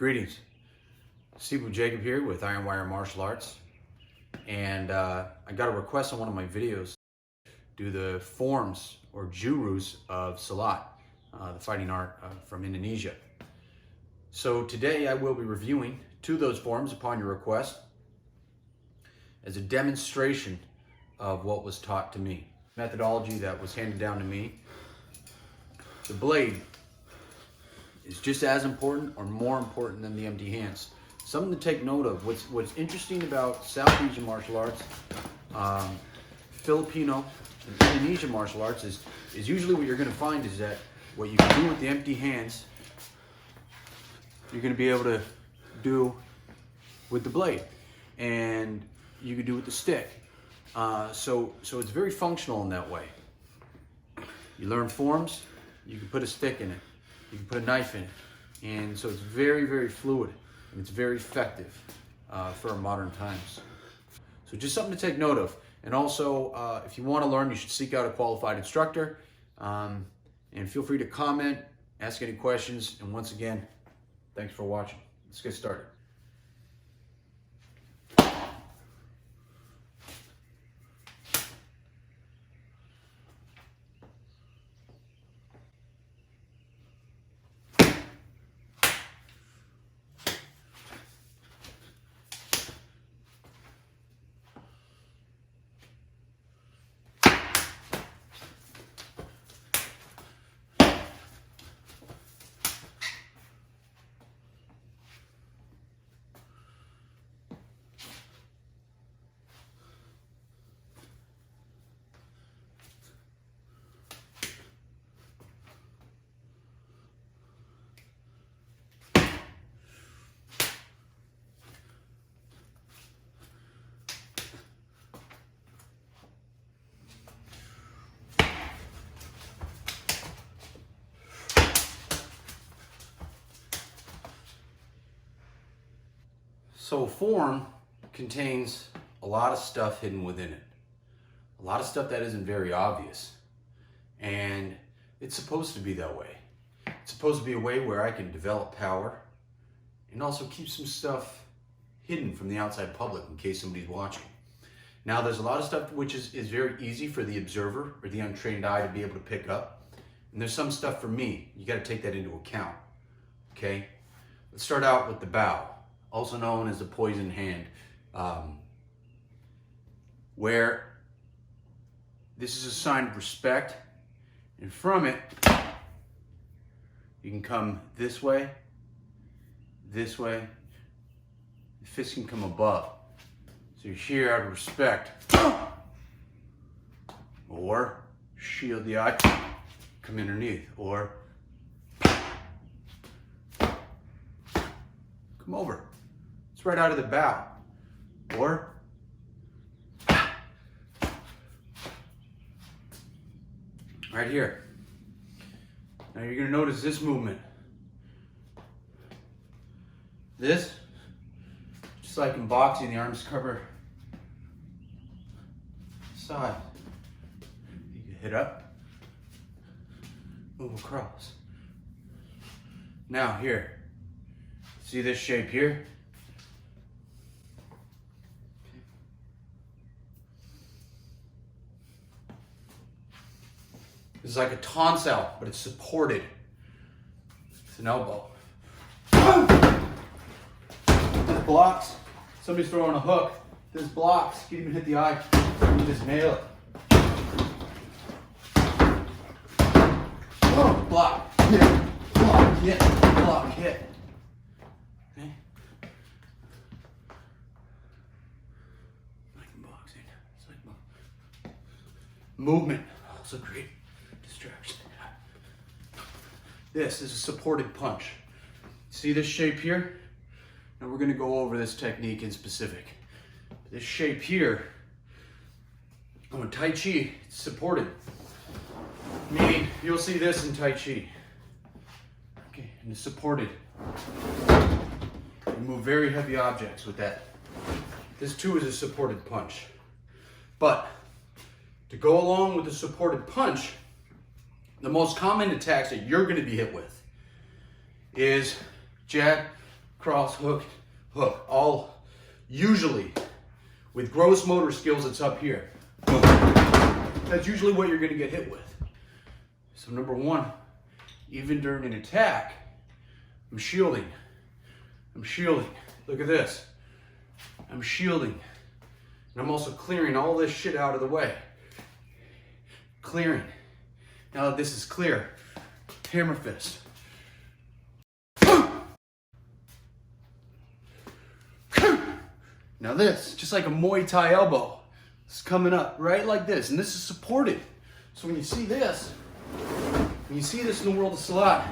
Greetings, Steve Jacob here with Iron Wire Martial Arts, and I got a request on one of my videos to do the forms or jurus of Silat, the fighting art from Indonesia. So today I will be reviewing two of those forms upon your request as a demonstration of what was taught to me. Methodology that was handed down to me. The blade is just as important or more important than the empty hands. Something to take note of. What's interesting about South Asian martial arts, Filipino and Indonesian martial arts is usually what you're going to find is that what you can do with the empty hands, you're going to be able to do with the blade, and you can do with the stick. So it's very functional in that way. You learn forms, you can put a stick in it, you can put a knife in it, and so it's very, very fluid, and it's very effective for our modern times. So just something to take note of. And also, if you want to learn, you should seek out a qualified instructor, and feel free to comment, ask any questions, and once again, thanks for watching. Let's get started. So a form contains a lot of stuff hidden within it. A lot of stuff that isn't very obvious. And it's supposed to be that way. It's supposed to be a way where I can develop power and also keep some stuff hidden from the outside public in case somebody's watching. Now there's a lot of stuff which is very easy for the observer or the untrained eye to be able to pick up. And there's some stuff for me. You got to take that into account. Okay? Let's start out with the bow, also known as the poison hand, where this is a sign of respect, and from it, you can come this way, the fist can come above. So you're here out of respect, or shield the eye, come underneath, or come over. It's right out of the bow, or right here. Now you're going to notice this movement. This, just like in boxing, the arms cover side. You can hit up, move across. Now here, see this shape here? This is like a tonsil, but it's supported. It's an elbow. This blocks. Somebody's throwing a hook. This blocks. You can even hit the eye. You just nail it. Oh, block, hit, block, hit, block, hit. Okay. Like in boxing. It's like movement. Also great. Distraction. This is a supported punch. See this shape here? Now we're going to go over this technique in specific. This shape here, in Tai Chi, it's supported. Meaning, you'll see this in Tai Chi. Okay, and it's supported. You move very heavy objects with that. This too is a supported punch. But to go along with the supported punch, the most common attacks that you're going to be hit with is jab, cross, hook, hook. All usually with gross motor skills, it's up here. That's usually what you're going to get hit with. So number one, even during an attack, I'm shielding. I'm shielding. Look at this. I'm shielding. And I'm also clearing all this shit out of the way. Clearing. Now that this is clear, hammer fist. Now this, just like a Muay Thai elbow, it's coming up right like this, and this is supported. So when you see this in the world of Silat,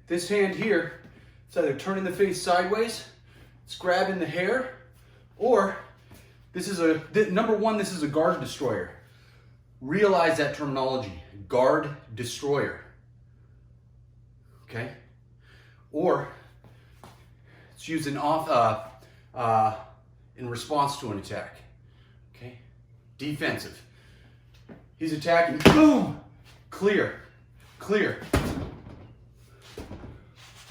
this hand here, it's either turning the face sideways, it's grabbing the hair, or this is number one, this is a guard destroyer. Realize that terminology, guard destroyer. Okay? Or it's used in response to an attack. Okay? Defensive. He's attacking, boom! Clear. Clear.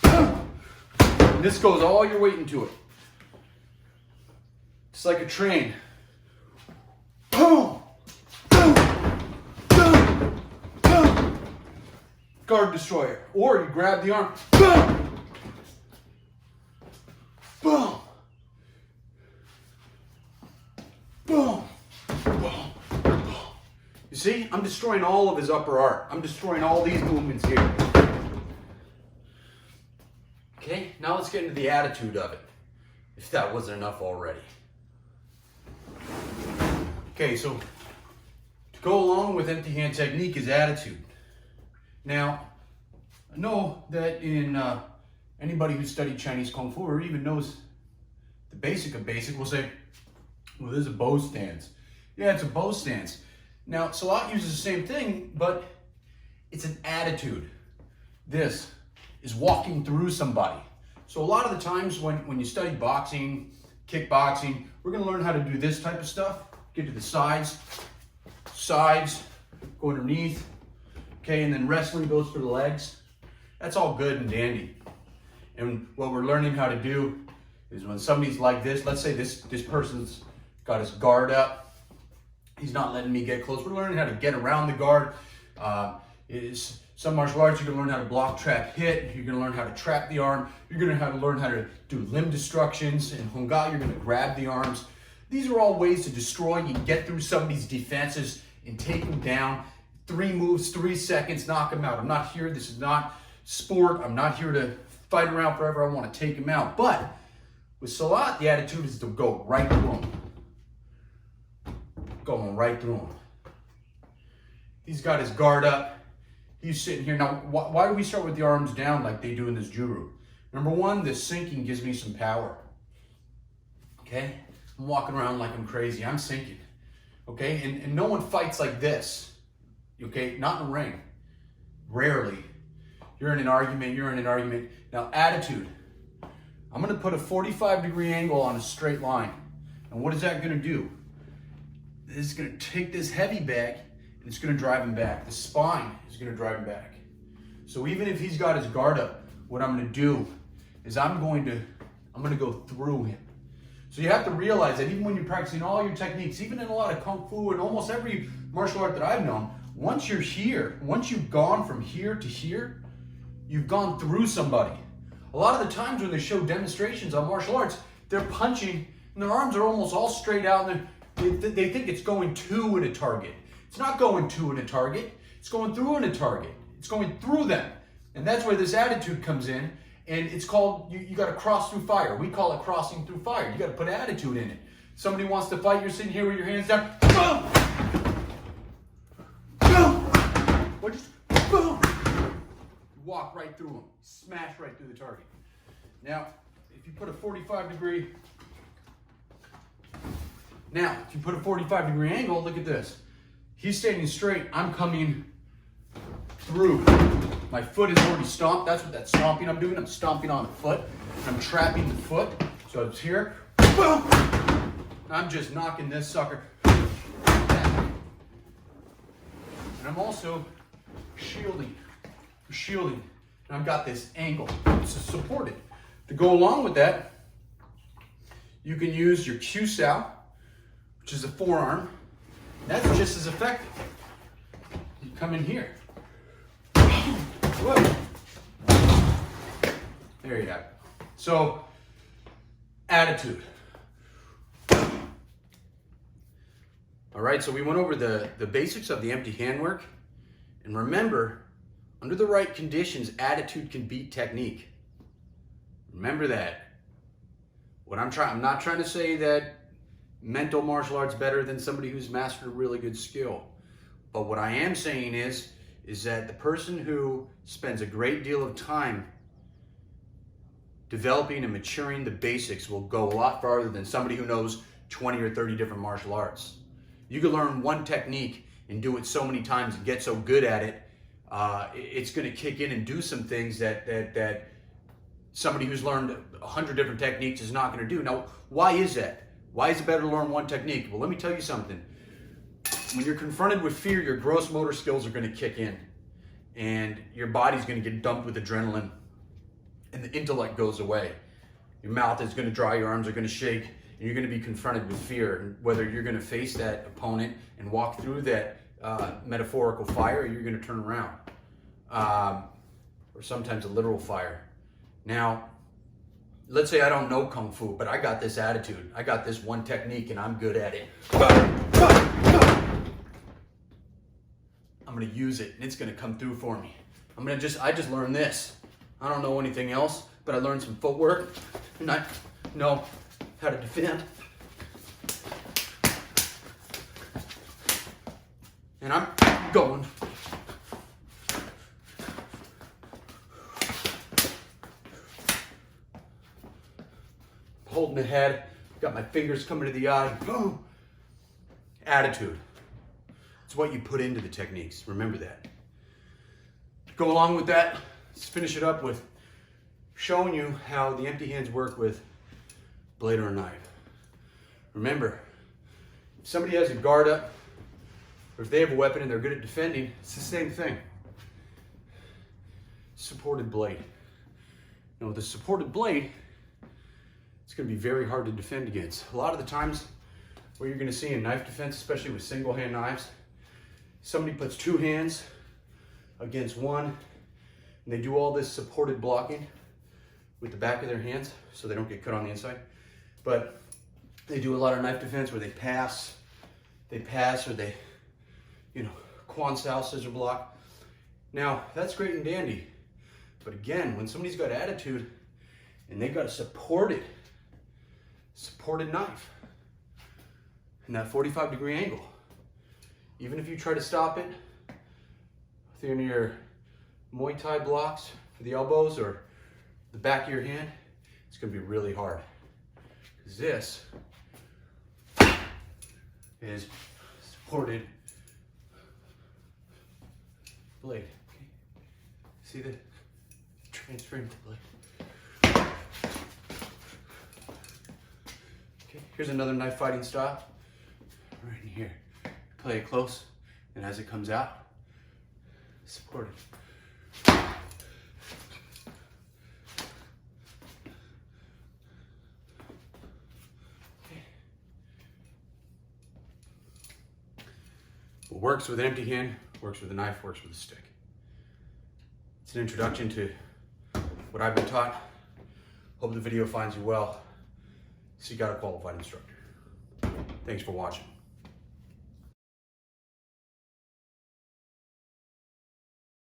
And this goes all your weight into it. It's like a train. Boom! Boom! Boom! Boom! Guard destroyer. Or you grab the arm. Boom! Boom! Boom! Boom! Boom! You see? I'm destroying all of his upper arm. I'm destroying all these movements here. Okay, now let's get into the attitude of it, if that wasn't enough already. Okay, so to go along with empty hand technique is attitude. Now, I know that in anybody who studied Chinese Kung Fu or even knows the basic of basic will say, well, this is a bow stance. Yeah, it's a bow stance. Now, Silat uses the same thing, but it's an attitude. This is walking through somebody. So a lot of the times when you study boxing, kickboxing, we're gonna learn how to do this type of stuff. Get to the sides, go underneath, okay, and then wrestling goes for the legs. That's all good and dandy. And what we're learning how to do is when somebody's like this, let's say this person's got his guard up, he's not letting me get close. We're learning how to get around the guard. Some martial arts, you're gonna learn how to block, trap, hit. You're gonna learn how to trap the arm. You're gonna have to learn how to do limb destructions. In Honga, you're gonna grab the arms. These are all ways to destroy. You can get through somebody's defenses and take them down. 3 moves, 3 seconds, knock them out. I'm not here, this is not sport. I'm not here to fight around forever. I wanna take them out. But with Silat, the attitude is to go right through them. Going right through him. He's got his guard up. He's sitting here. Now, why do we start with the arms down like they do in this Juru? Number one, this sinking gives me some power. Okay? I'm walking around like I'm crazy. I'm sinking. Okay? And no one fights like this. Okay? Not in the ring. Rarely. You're in an argument. Now, attitude. I'm going to put a 45-degree angle on a straight line. And what is that going to do? This is going to take this heavy back and it's going to drive him back. The spine is going to drive him back. So even if he's got his guard up, what I'm going to do is I'm going to go through him. So you have to realize that even when you're practicing all your techniques, even in a lot of Kung Fu and almost every martial art that I've known, once you're here, once you've gone from here to here, you've gone through somebody. A lot of the times when they show demonstrations on martial arts, they're punching and their arms are almost all straight out and they think it's going to in a target. It's not going to in a target. It's going through in a target. It's going through them. And that's where this attitude comes in. And it's called, you got to cross through fire. We call it crossing through fire. You got to put attitude in it. Somebody wants to fight, you're sitting here with your hands down. Boom! Boom! Or just boom! Walk right through them. Smash right through the target. Now, if you put a 45-degree angle, look at this. He's standing straight. I'm coming through. My foot is already stomped. That's what that stomping I'm doing. I'm stomping on the foot. I'm trapping the foot. So it's here. Boom! I'm just knocking this sucker back. And I'm also shielding. And and I've got this angle. It's supported. To go along with that, you can use your Q-sow, which is a forearm. That's just as effective. You come in here. Whoa. There you have it. So, attitude. All right, so we went over the basics of the empty hand work. And remember, under the right conditions, attitude can beat technique. Remember that. I'm not trying to say that mental martial arts better than somebody who's mastered a really good skill. But what I am saying is that the person who spends a great deal of time developing and maturing the basics will go a lot farther than somebody who knows 20 or 30 different martial arts. You can learn one technique and do it so many times and get so good at it, it's going to kick in and do some things that somebody who's learned 100 different techniques is not going to do. Now, why is that? Why is it better to learn one technique? Well, let me tell you something. When you're confronted with fear, your gross motor skills are going to kick in, and your body's going to get dumped with adrenaline, and the intellect goes away. Your mouth is going to dry, your arms are going to shake, and you're going to be confronted with fear. And whether you're going to face that opponent and walk through that metaphorical fire, or you're going to turn around, or sometimes a literal fire. Now, let's say I don't know Kung Fu, but I got this attitude. I got this one technique and I'm good at it. I'm gonna use it and it's gonna come through for me. I just learned this. I don't know anything else, but I learned some footwork and I know how to defend. And I'm going. Holding the head, got my fingers coming to the eye, boom. Attitude. It's what you put into the techniques, remember that. Go along with that, let's finish it up with showing you how the empty hands work with blade or a knife. Remember, if somebody has a guard up, or if they have a weapon and they're good at defending, it's the same thing. Supported blade. Now with a supported blade, it's going to be very hard to defend against. A lot of the times, what you're going to see in knife defense, especially with single hand knives, somebody puts two hands against one, and they do all this supported blocking with the back of their hands so they don't get cut on the inside. But they do a lot of knife defense where they pass, or they, Quan Sao scissor block. Now, that's great and dandy. But again, when somebody's got attitude and they've got a supported knife in that 45-degree angle, even if you try to stop it with any of your Muay Thai blocks for the elbows or the back of your hand, it's going to be really hard. Because this is supported blade. Okay. See the transferring the blade. Okay, here's another knife fighting style. Right in here. Play it close, and as it comes out, support it. Okay. What works with an empty hand, works with a knife, works with a stick. It's an introduction to what I've been taught. Hope the video finds you well. So you got a qualified instructor. Thanks for watching.